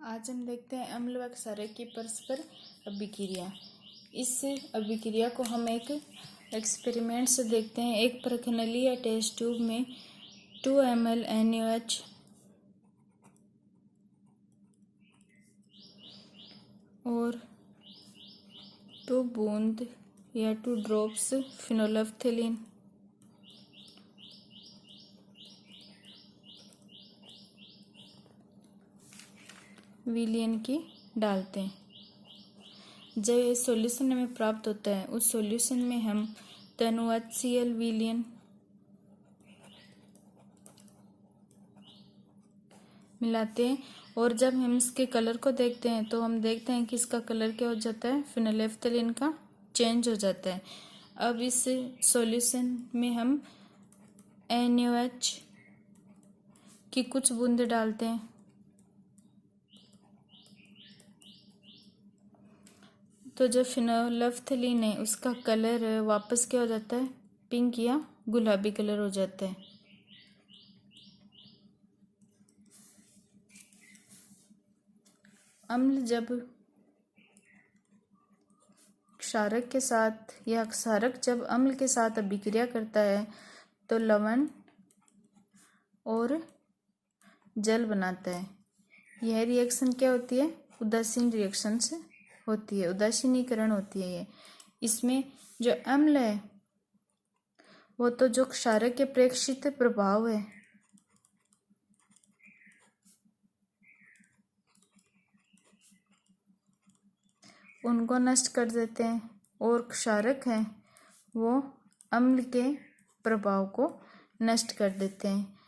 आज हम देखते हैं अम्ल व क्षारक की परस्पर अभिक्रिया। इस अभिक्रिया को हम एक एक्सपेरिमेंट से देखते हैं। एक प्रखनली या टेस्ट ट्यूब में 2 ml NaOH और 2 बूंद या 2 ड्रॉप्स फिनोल्फ्थेलिन विलयन की डालते हैं। जब ये सॉल्यूशन हमें प्राप्त होता है, उस सॉल्यूशन में हम HCl विलयन मिलाते हैं और जब हम इसके कलर को देखते हैं तो हम देखते हैं कि इसका कलर क्या हो जाता है, फिनोल्फ्थेलिन का चेंज हो जाता है। अब इस सॉल्यूशन में हम NaOH की कुछ बूंदें डालते हैं तो जो फिनोल्फ्थेलिन है उसका कलर वापस क्या हो जाता है, पिंक या गुलाबी कलर हो जाता है। अम्ल जब क्षारक के साथ या क्षारक जब अम्ल के साथ अभिक्रिया करता है तो लवण और जल बनाता है। यह रिएक्शन क्या होती है, उदासीन रिएक्शन से होती है, उदासीनीकरण होती है ये। इसमें जो अम्ल है वो तो जो क्षारक के प्रेक्षित प्रभाव है उनको नष्ट कर देते हैं और क्षारक है वो अम्ल के प्रभाव को नष्ट कर देते हैं।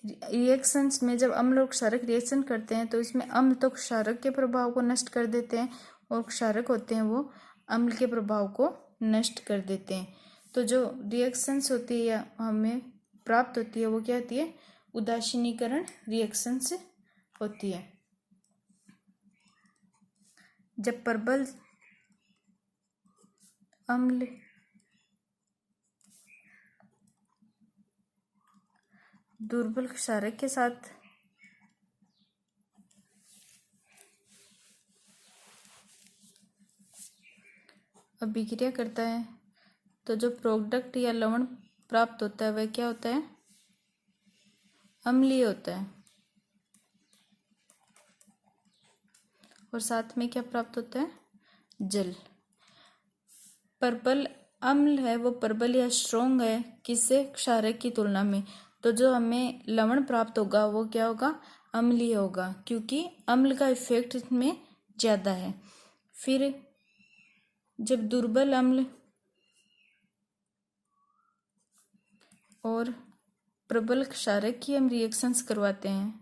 रिएक्शंस में जब अम्ल और क्षारक रिएक्शन करते हैं तो इसमें अम्ल तो क्षारक के प्रभाव को नष्ट कर देते हैं और क्षारक होते हैं वो अम्ल के प्रभाव को नष्ट कर देते हैं। तो जो रिएक्शंस होती है या हमें प्राप्त होती है वो क्या होती है, उदासीनीकरण रिएक्शंस होती है। जब प्रबल अम्ल दुर्बल क्षारक के साथ अभिक्रिया करता है तो जो प्रोडक्ट या लवण प्राप्त होता है वह क्या होता है, अम्लीय होता है। और साथ में क्या प्राप्त होता है, जल। प्रबल अम्ल है वो प्रबल या स्ट्रोंग है किससे, क्षारक की तुलना में। तो जो हमें लवण प्राप्त होगा वो क्या होगा, अम्लीय होगा, क्योंकि अम्ल का इफेक्ट इसमें ज्यादा है। फिर जब दुर्बल अम्ल और प्रबल क्षारक की हम रिएक्शंस करवाते हैं,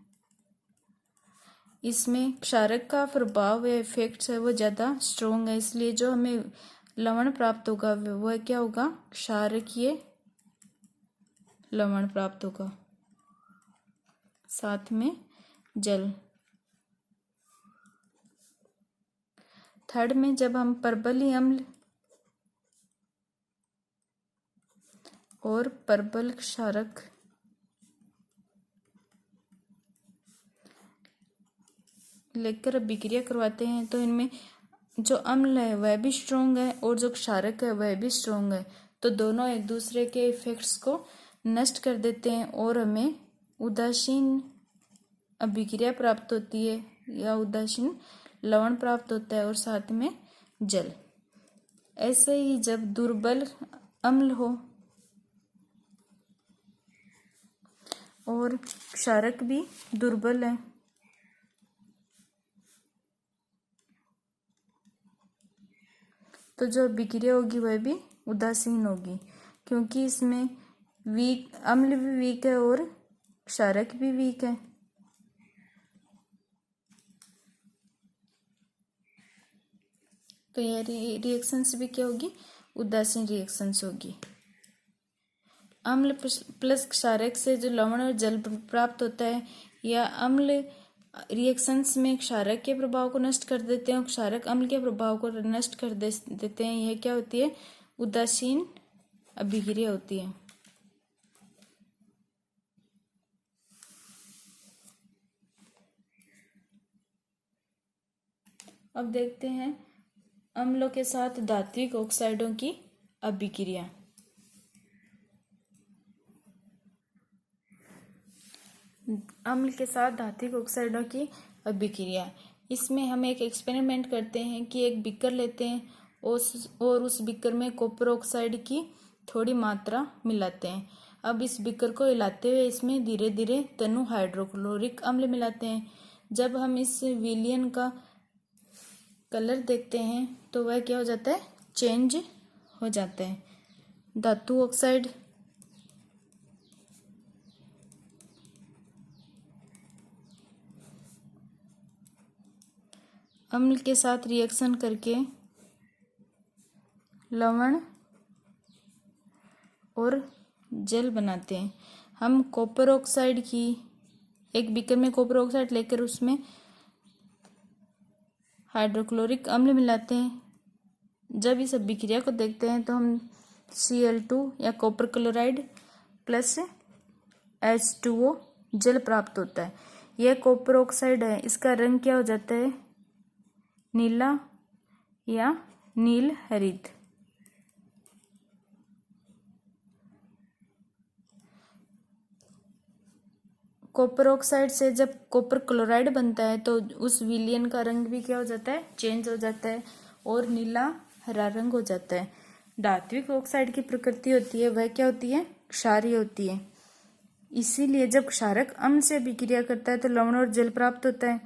इसमें क्षारक का प्रभाव या इफेक्ट्स है वो ज़्यादा स्ट्रोंग है, इसलिए जो हमें लवण प्राप्त होगा वह क्या होगा, क्षारकीय लवण प्राप्त होगा, साथ में जल। थर्ड में जब हम प्रबल अम्ल और प्रबल क्षारक लेकर अभिक्रिया करवाते हैं तो इनमें जो अम्ल है वह भी स्ट्रोंग है और जो क्षारक है वह भी स्ट्रोंग है। तो दोनों एक दूसरे के इफेक्ट्स को नष्ट कर देते हैं और हमें उदासीन अभिक्रिया प्राप्त होती है या उदासीन लवण प्राप्त होता है और साथ में जल। ऐसे ही जब दुर्बल अम्ल हो और क्षारक भी दुर्बल है तो जो अभिक्रिया होगी वह भी उदासीन होगी, क्योंकि इसमें वीक अम्ल भी वीक है और क्षारक भी वीक है। तो यह रिएक्शंस भी क्या होगी, उदासीन रिएक्शंस होगी। अम्ल प्लस क्षारक से जो लवण और जल प्राप्त होता है, या अम्ल रिएक्शंस में क्षारक के प्रभाव को नष्ट कर देते हैं और क्षारक अम्ल के प्रभाव को नष्ट कर देते हैं, यह क्या होती है, उदासीन अभिक्रिया होती है। अब देखते हैं अम्लों के साथ धात्विक ऑक्साइडों की अभिक्रिया। अम्ल के साथ धात्विक ऑक्साइडों की अभिक्रिया, इसमें हम एक एक्सपेरिमेंट करते हैं कि एक बीकर लेते हैं और उस बीकर में कॉपर ऑक्साइड की थोड़ी मात्रा मिलाते हैं। अब इस बीकर को हिलाते हुए इसमें धीरे धीरे तनु हाइड्रोक्लोरिक अम्ल मिलाते हैं। जब हम इस विलियन का कलर देखते हैं तो वह क्या हो जाता है, चेंज हो जाता है। धातु ऑक्साइड अम्ल के साथ रिएक्शन करके लवण और जल बनाते हैं। हम कॉपर ऑक्साइड की एक बीकर में कॉपर ऑक्साइड लेकर उसमें हाइड्रोक्लोरिक अम्ल मिलाते हैं। जब इस अभिक्रिया को देखते हैं तो हम Cl2 या कॉपर क्लोराइड प्लस H2O जल प्राप्त होता है। यह कॉपर ऑक्साइड है, इसका रंग क्या हो जाता है, नीला या नील हरित। कॉपर ऑक्साइड से जब कॉपर क्लोराइड बनता है तो उस विलियन का रंग भी क्या हो जाता है, चेंज हो जाता है और नीला हरा रंग हो जाता है। धात्विक ऑक्साइड की प्रकृति होती है वह क्या होती है, क्षारीय होती है। इसीलिए जब क्षारक अम्ल से अभिक्रिया करता है तो लवण और जल प्राप्त होता है।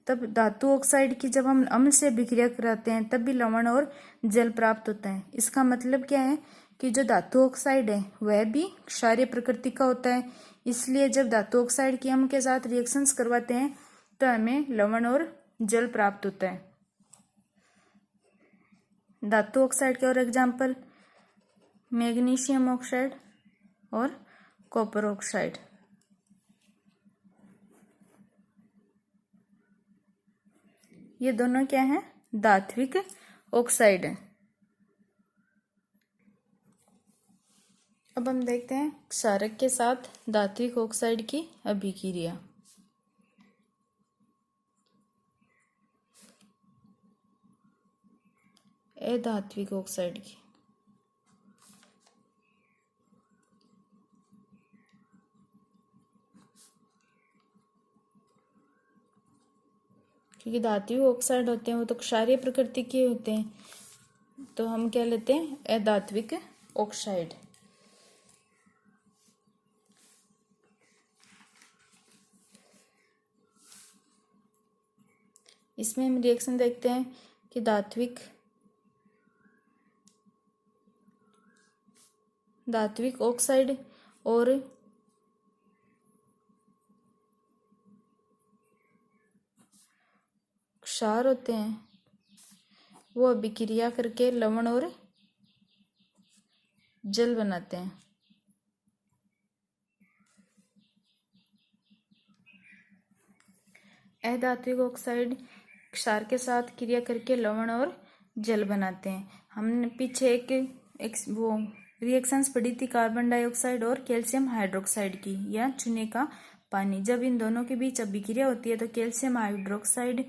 तब धातु ऑक्साइड की जब हम अम्ल से अभिक्रिया कराते हैं तब भी लवण और जल प्राप्त होता है। इसका मतलब क्या है कि जो धातु ऑक्साइड है वह भी क्षारीय प्रकृति का होता है। इसलिए जब धातु ऑक्साइड की अम्ल के साथ रिएक्शंस करवाते हैं तो हमें लवण और जल प्राप्त होता है। धातु ऑक्साइड के और एग्जाम्पल मैग्नीशियम ऑक्साइड और कॉपर ऑक्साइड। ये दोनों क्या है, धात्विक ऑक्साइड है। अब हम देखते हैं क्षारक के साथ धात्विक ऑक्साइड की अभिक्रिया। अधात्विक ऑक्साइड की क्योंकि धात्विक ऑक्साइड होते हैं वो तो क्षारीय प्रकृति के होते हैं, तो हम क्या लेते हैं, अधात्विक ऑक्साइड। इसमें हम रिएक्शन देखते हैं कि धात्विक ऑक्साइड और क्षार होते हैं वो अभिक्रिया करके लवण और जल बनाते हैं। अधात्विक ऑक्साइड क्षार के साथ क्रिया करके लवण और जल बनाते हैं। हमने पीछे एक वो रिएक्शंस पढ़ी थी कार्बन डाइऑक्साइड और कैल्शियम हाइड्रोक्साइड की या चूने का पानी। जब इन दोनों के बीच अभिक्रिया होती है तो कैल्शियम हाइड्रोक्साइड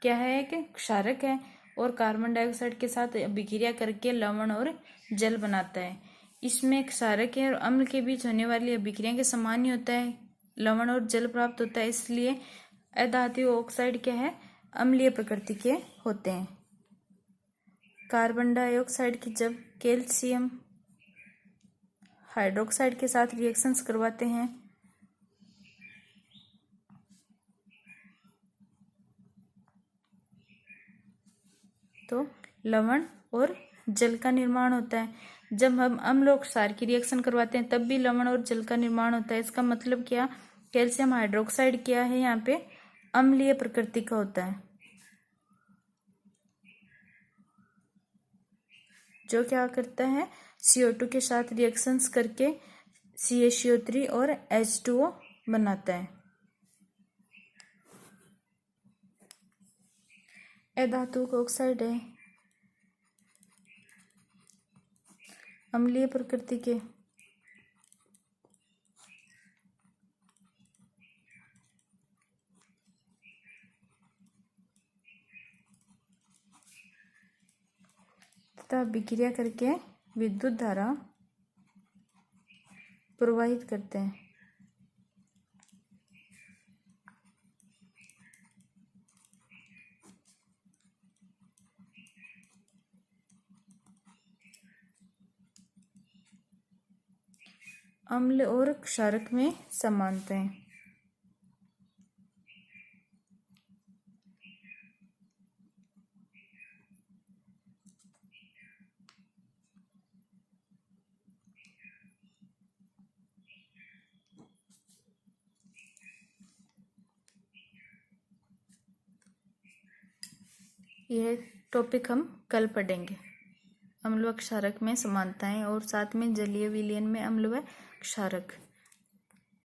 क्या है, एक क्षारक है और कार्बन डाइऑक्साइड के साथ अभिक्रिया करके लवण और जल बनाता है। इसमें क्षारक और अम्ल के बीच होने वाली अभिक्रिया के समान ही होता है, लवण और जल प्राप्त होता है। इसलिए अधात्विक ऑक्साइड क्या है, अम्लीय प्रकृति के होते हैं। कार्बन डाइऑक्साइड की जब कैल्शियम हाइड्रोक्साइड के साथ रिएक्शंस करवाते हैं तो लवण और जल का निर्माण होता है। जब हम अम्ल और क्षार की रिएक्शन करवाते हैं तब भी लवण और जल का निर्माण होता है। इसका मतलब क्या, कैल्शियम हाइड्रोक्साइड क्या है, यहाँ पे अम्लीय प्रकृति का होता है, जो क्या करता है, CO2 के साथ रिएक्शंस करके CaCO3 और H2O बनाता है। अधातुक ऑक्साइड है अम्लीय प्रकृति के। तथा अभिक्रिया करके विद्युत धारा प्रवाहित करते हैं। अम्ल और क्षारक में समानताएं। यह टॉपिक हम कल पढ़ेंगे। अम्ल व क्षारक में समानताएं और साथ में जलीय विलयन में अम्ल व क्षारक।